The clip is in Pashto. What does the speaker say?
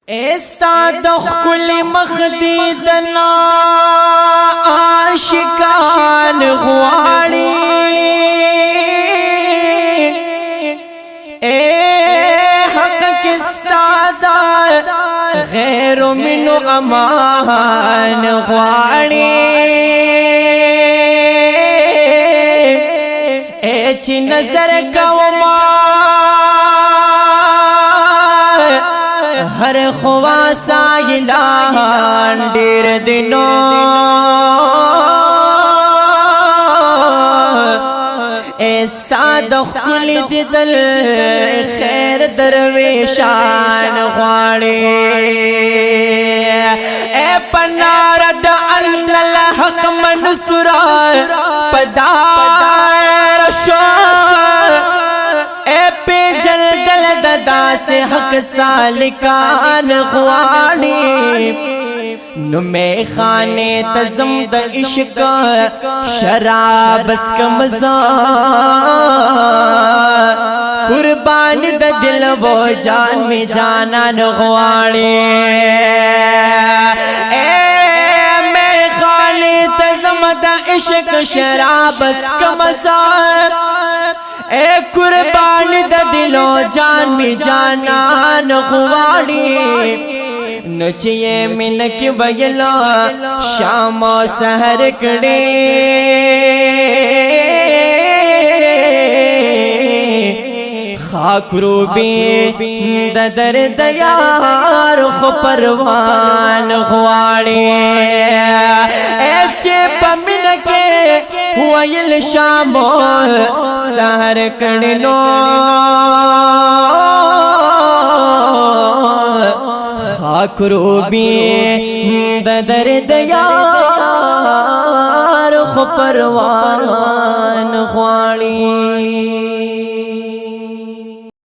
استاد خل مخدی دنا عاشقان غواړي اے حق کستاد غیر منو امان غواړي اے چې نظر کوما ہر خوا سایلان ډیر دینو استاد خپل دل خیر درویشان غواړي اے پنار د الله الحق منصور پدار شو سے حق سالکان غواړي نو میں خانے تزم د عشق شراب اسکم قربان د دل و جان میں جانان غواړي اے میں خانے تزم د عشق شراب اسکم اے قربان د دلو جان می جانان غواړي نو چې منک ویلا شام او سحر کړي خاک روبي د درد یار خو پروان غواړي اے چې پمنک ویل شام سحر کړنو خاک روبي د درد یار خو پروان غواړي